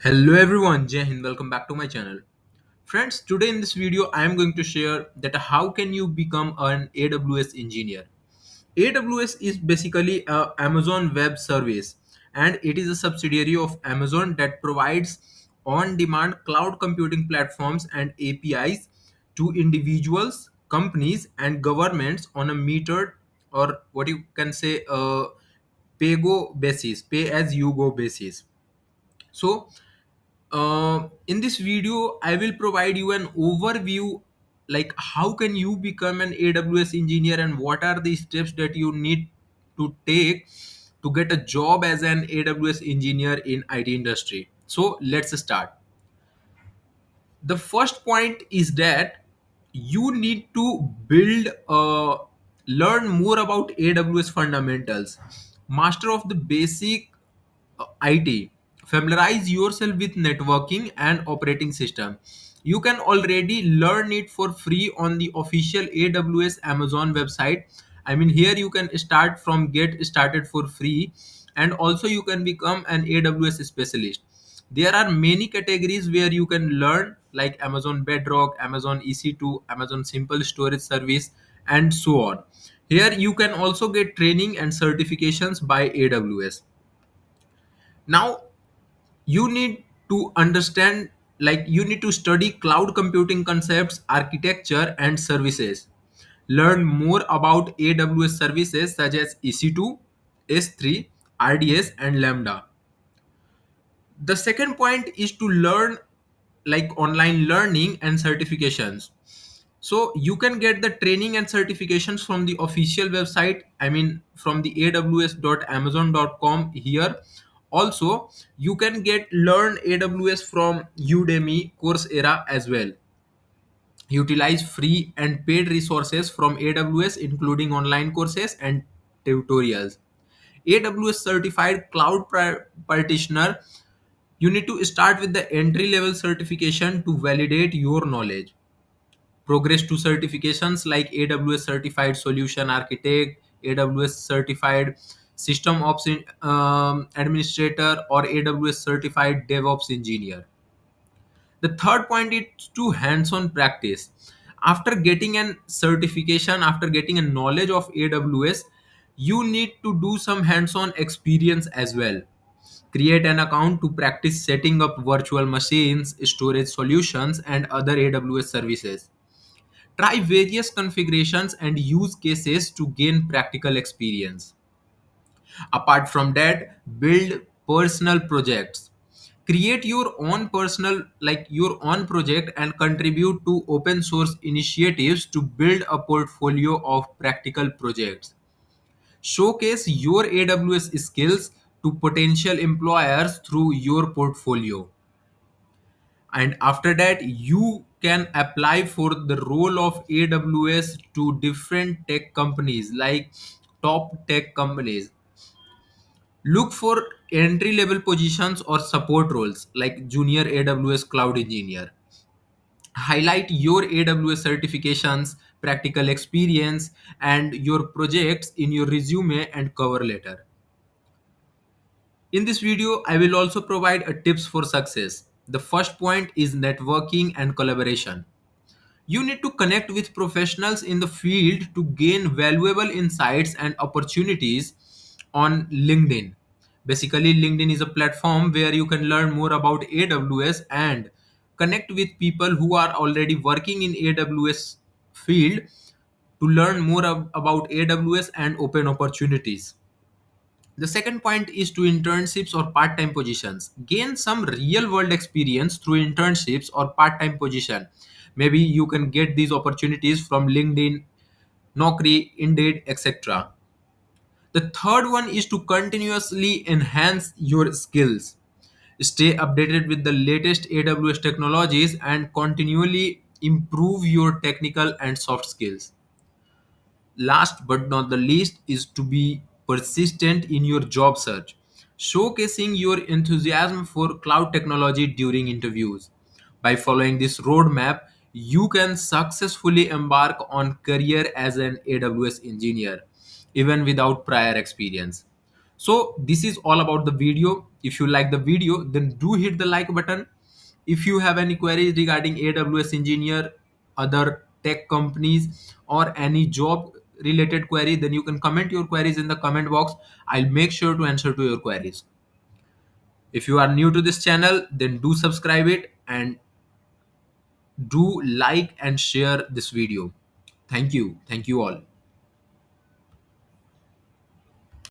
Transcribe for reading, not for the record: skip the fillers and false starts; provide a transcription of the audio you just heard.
Hello everyone, Jai Hind, welcome back to my channel. Friends, today in this video I am going to share that how can you become an AWS engineer. AWS is basically a Amazon Web Service and it is a subsidiary of Amazon that provides on-demand cloud computing platforms and APIs to individuals, companies and governments on a metered or what you can say pay-go basis, pay-as-you-go basis. So in this video I will provide you an overview like how can you become an AWS engineer and what are the steps that you need to take to get a job as an AWS engineer in IT industry. So let's start. The first point is that you need to learn more about AWS fundamentals, master of the basic IT, familiarize yourself with networking and operating system. You can already learn it for free on the official AWS Amazon website. I mean, here you can start from get started for free, and also you can become an AWS specialist. There are many categories where you can learn, like Amazon Bedrock, Amazon EC2, Amazon Simple Storage Service, and so on. Here you can also get training and certifications by AWS. Now you need to understand, like you need to study cloud computing concepts, architecture and services. Learn more about AWS services such as EC2, S3, RDS and Lambda. The second point is to learn like online learning and certifications. So you can get the training and certifications from the official website, I mean from the aws.amazon.com here. Also you can get learn AWS from Udemy, Coursera as well. Utilize free and paid resources from AWS including online courses and tutorials. AWS certified cloud practitioner. You need to start with the entry level certification to validate your knowledge. Progress to certifications like AWS certified solution architect, AWS certified system ops administrator, or AWS certified DevOps engineer. The third point is to hands-on practice. After getting an certification, after getting a knowledge of AWS, you need to do some hands-on experience as well. Create an account to practice setting up virtual machines, storage solutions, and other AWS services. Try various configurations and use cases to gain practical experience. Apart from that, build personal projects. Create your own personal, like your own project, and contribute to open source initiatives to build a portfolio of practical projects. Showcase your AWS skills to potential employers through your portfolio. And after that you can apply for the role of AWS to different tech companies, like top tech companies. Look for entry level positions or support roles like junior AWS cloud engineer. Highlight your AWS certifications, practical experience and your projects in your resume and cover letter. In this video, I will also provide a tips for success. The first point is networking and collaboration. You need to connect with professionals in the field to gain valuable insights and opportunities on LinkedIn. Basically, LinkedIn is a platform where you can learn more about AWS and connect with people who are already working in AWS field to learn more about AWS and open opportunities. The second point is to internships or part-time positions. Gain some real-world experience through internships or part-time position. Maybe you can get these opportunities from LinkedIn, Naukri, Indeed, etc. The third one is to continuously enhance your skills. Stay updated with the latest AWS technologies and continually improve your technical and soft skills. Last but not the least is to be persistent in your job search, showcasing your enthusiasm for cloud technology during interviews. By following this roadmap, you can successfully embark on career as an AWS engineer, even without prior experience. So this is all about the video. If you like the video, then do hit the like button. If you have any queries regarding AWS Engineer, other tech companies, or any job related query, then you can comment your queries in the comment box. I'll make sure to answer to your queries. If you are new to this channel, then do subscribe it and do like and share this video. Thank you all.